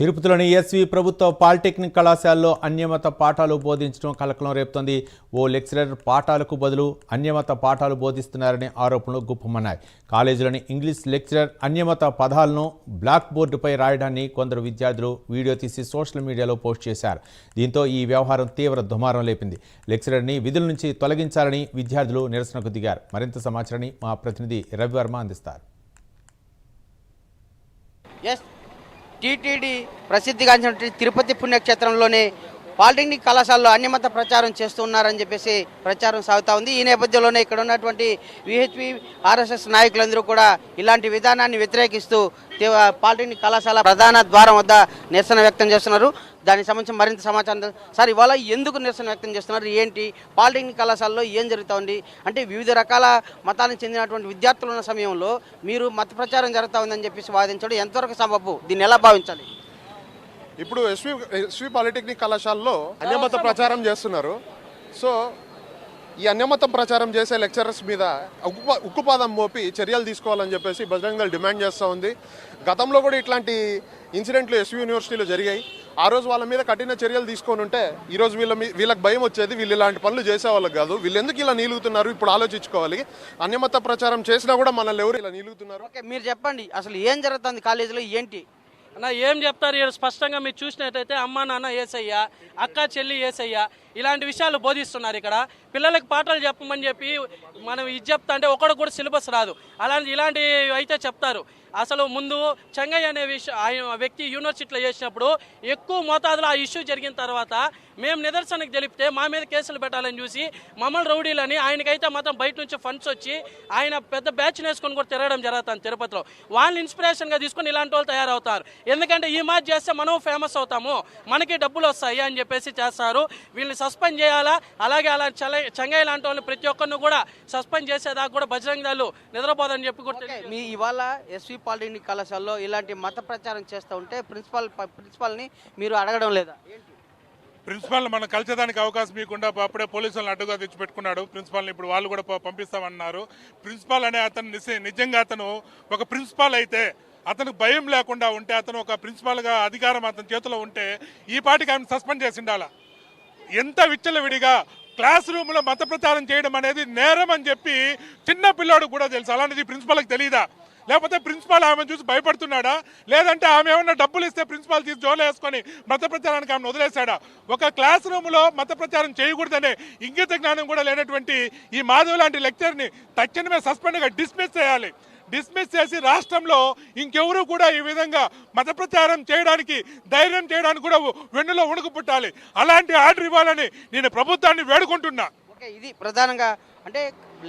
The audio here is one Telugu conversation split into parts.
తిరుపతిలోని ఎస్వి ప్రభుత్వ పాలిటెక్నిక్ కళాశాలలో అన్యమత పాఠాలు బోధించడం కలకలం రేపుతోంది. ఓ లెక్చరర్ పాఠాలకు బదులు అన్యమత పాఠాలు బోధిస్తున్నారనే ఆరోపణలు గుప్పమన్నాయి. కాలేజీలోని ఇంగ్లీష్ లెక్చరర్ అన్యమత పదాలను బ్లాక్ బోర్డుపై రాయడాన్ని కొందరు విద్యార్థులు వీడియో తీసి సోషల్ మీడియాలో పోస్ట్ చేశారు. దీంతో ఈ వ్యవహారం తీవ్ర దుమారం లేపింది. లెక్చరర్ని విధుల నుంచి తొలగించాలని విద్యార్థులు నిరసనకు దిగారు. మరింత సమాచారాన్ని మా ప్రతినిధి రవివర్మ అందిస్తారు. టీటీడీ ప్రసిద్ధిగాంచిన తిరుపతి పుణ్యక్షేత్రంలోనే పాలిటెక్నిక్ కళాశాలలో అన్యమత ప్రచారం చేస్తున్నారని చెప్పేసి ప్రచారం సాగుతూ ఉంది. ఈ నేపథ్యంలోనే ఇక్కడ ఉన్నటువంటి విహెచ్పి ఆర్ఎస్ఎస్ నాయకులందరూ కూడా ఇలాంటి విధానాన్ని వ్యతిరేకిస్తూ పాలిటెక్నిక్ కళాశాల ప్రధాన ద్వారం వద్ద నిరసన వ్యక్తం చేస్తున్నారు. దానికి సంబంధించి మరింత సమాచారం సార్, ఇవాళ ఎందుకు నిరసన వ్యక్తం చేస్తున్నారు, ఏంటి, పాలిటెక్నిక్ కళాశాలలో ఏం జరుగుతూ ఉంది అంటే వివిధ రకాల మతానికి చెందినటువంటి విద్యార్థులు ఉన్న సమయంలో మీరు మత ప్రచారం జరుగుతూ ఉందని చెప్పేసి వాదించడం ఎంతవరకు సబబు, దీన్ని ఎలా భావించాలి? ఇప్పుడు ఎస్వి పాలిటెక్నిక్ కళాశాలలో అన్యమత ప్రచారం చేస్తున్నారు. సో ఈ అన్యమతం ప్రచారం చేసే లెక్చరర్స్ మీద ఉక్కుపాదం మోపి చర్యలు తీసుకోవాలని చెప్పేసి బజరంగ దళ్ డిమాండ్ చేస్తూ ఉంది. గతంలో కూడా ఇట్లాంటి ఇన్సిడెంట్లు ఎస్వి యూనివర్సిటీలో జరిగాయి. ఆ రోజు వాళ్ళ మీద కఠిన చర్యలు తీసుకొని ఉంటే ఈరోజు వీళ్ళకి భయం వచ్చేది. వీళ్ళు ఇలాంటి పనులు చేసేవాళ్ళకి కాదు. వీళ్ళు ఎందుకు ఇలా నీలుగుతున్నారు ఇప్పుడు ఆలోచించుకోవాలి. అన్యమత ప్రచారం చేసినా కూడా మనల్ని ఎవరు ఇలా నీలుగుతున్నారు? ఓకే, మీరు చెప్పండి అసలు ఏం జరుగుతుంది కాలేజీలో, ఏంటి అన్న ఏం చెప్తారు? ఇక్కడ స్పష్టంగా మీరు చూసినట్టయితే అమ్మ నాన్న ఏసయ్య, అక్క చెల్లి ఏసయ్య, ఇలాంటి విషయాలు బోధిస్తున్నారు. ఇక్కడ పిల్లలకు పాఠాలు చెప్పమని చెప్పి మనం ఇది చెప్తా అంటే ఒకడు కూడా సిలబస్ రాదు. ఇలాంటి అయితే చెప్తారు. అసలు ముందు చెంగయ్య అనే ఆయన వ్యక్తి యూనివర్సిటీలో చేసినప్పుడు ఎక్కువ మోతాదులో ఆ ఇష్యూ జరిగిన తర్వాత మేము నిదర్శనకు తెలిపితే మా మీద కేసులు పెట్టాలని చూసి మమ్మల్ని రౌడీలని, ఆయనకైతే మాత్రం బయట నుంచి ఫండ్స్ వచ్చి ఆయన పెద్ద బ్యాచ్ వేసుకొని కూడా తిరగడం జరుగుతుంది తిరుపతిలో. వాళ్ళని ఇన్స్పిరేషన్గా తీసుకొని ఇలాంటి వాళ్ళు తయారవుతారు. ఎందుకంటే ఈ మాట చేస్తే మనం ఫేమస్ అవుతాము, మనకి డబ్బులు వస్తాయి అని చెప్పేసి చేస్తారు. వీళ్ళని సస్పెండ్ చేయాలా, అలాగే అలా చెంగయ్య లాంటి వాళ్ళు ప్రతి ఒక్కరిని కూడా సస్పెండ్ చేసేదాకా కూడా బజరంగ దళ్ నిద్రపోదని చెప్పి కూడా మీ ఇవాళ ఎస్వి పాలిటెక్నిక్ కళాశాలలో ఇలాంటి మత ప్రచారం చేస్తూ ఉంటే ప్రిన్సిపాల్ని మీరు అడగడం లేదా? ప్రిన్సిపాల్ మనం కలిసేదానికి అవకాశం ఇవ్వకుండా అప్పుడే పోలీసులను అడ్డుగా తెచ్చిపెట్టుకున్నాడు ప్రిన్సిపాల్ని. ఇప్పుడు వాళ్ళు కూడా పంపిస్తామన్నారు. ప్రిన్సిపాల్ అనే అతను నిజంగా అతను ఒక ప్రిన్సిపాల్ అయితే అతనికి భయం లేకుండా ఉంటే, అతను ఒక ప్రిన్సిపాల్గా అధికారం అతని చేతిలో ఉంటే ఈ పాటికి ఆయన సస్పెండ్ చేసి ఉండాలా. ఎంత విచ్చలవిడిగా క్లాస్ రూమ్లో మత ప్రచారం చేయడం అనేది నేరం అని చెప్పి చిన్న పిల్లోడు కూడా తెలుసు. అలాంటిది ప్రిన్సిపాల్కి తెలియదా? లేకపోతే ప్రిన్సిపాల్ ఆమెను చూసి భయపడుతున్నాడా? లేదంటే ఆమె ఏమన్నా డబ్బులు ఇస్తే ప్రిన్సిపాల్ తీసి జోలు వేసుకొని మత ప్రచారానికి ఆమెను వదిలేశాడా? ఒక క్లాస్ రూమ్లో మత ప్రచారం చేయకూడదనే ఇంగిత జ్ఞానం కూడా లేనటువంటి ఈ మాధవ్ లాంటి లెక్చర్ని తక్షణమే సస్పెండ్గా డిస్మిస్ చేయాలి. డిస్మిస్ చేసి రాష్ట్రంలో ఇంకెవరూ కూడా ఈ విధంగా మత ప్రచారం చేయడానికి, ధైర్యం చేయడానికి కూడా వెన్నులో వణుకు పుట్టాలి. అలాంటి ఆర్డర్ ఇవ్వాలని నేను ప్రభుత్వాన్ని వేడుకుంటున్నా. ఓకే, ఇది ప్రధానంగా అంటే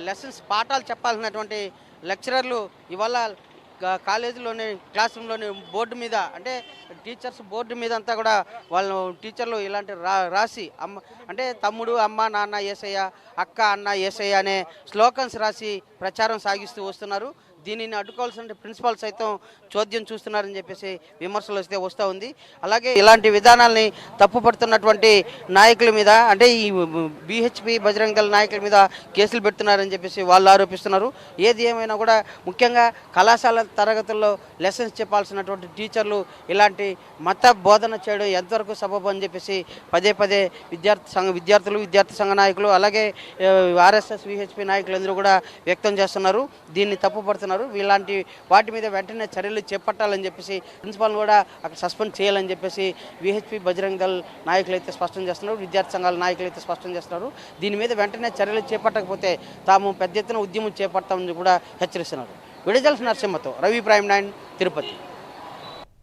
లెసన్స్ పాఠాలు చెప్పాల్సినటువంటి లెక్చరర్లు ఇవాళ కాలేజీలోని క్లాస్ రూమ్లోని బోర్డు మీద అంటే టీచర్స్ బోర్డు మీద అంతా కూడా వాళ్ళు టీచర్లు ఇలాంటి రాసి అంటే తమ్ముడు అమ్మ నాన్న ఏసయ్య, అక్క అన్న ఏసయ్య అనే స్లోకన్స్ రాసి ప్రచారం సాగిస్తూ వస్తున్నారు. దీనిని అడ్డుకోవాల్సిన ప్రిన్సిపాల్ సైతం చోద్యం చూస్తున్నారని చెప్పేసి విమర్శలు వస్తూ ఉంది. అలాగే ఇలాంటి విధానాల్ని తప్పుపడుతున్నటువంటి నాయకుల మీద అంటే ఈ బిహెచ్పి బజరంగ దళ్ నాయకుల మీద కేసులు పెడుతున్నారని చెప్పేసి వాళ్ళు ఆరోపిస్తున్నారు. ఏది ఏమైనా కూడా ముఖ్యంగా కళాశాల తరగతుల్లో లెసన్స్ చెప్పాల్సినటువంటి టీచర్లు ఇలాంటి మత బోధన చేయడం ఎంతవరకు సబబు అని చెప్పేసి పదే పదే విద్యార్థి సంఘ నాయకులు అలాగే ఆర్ఎస్ఎస్ విహెచ్పి నాయకులందరూ కూడా వ్యక్తం చేస్తున్నారు. దీన్ని తప్పుపడుతున్నారు. ఇలాంటి వాటి మీద వెంటనే చర్యలు చేపట్టాలని చెప్పేసి ప్రిన్సిపాల్ కూడా అక్కడ సస్పెండ్ చేయాలని చెప్పేసి విహెచ్పి బజరంగ దళ్ నాయకులు అయితే స్పష్టం చేస్తున్నారు. విద్యార్థి సంఘాల నాయకులు అయితే స్పష్టం చేస్తున్నారు. దీని మీద వెంటనే చర్యలు చేపట్టకపోతే తాము పెద్ద ఎత్తున ఉద్యమం చేపడతామని కూడా హెచ్చరిస్తున్నారు. విడుదల నరసింహతో రవి ప్రైమ్ 9 తిరుపతి.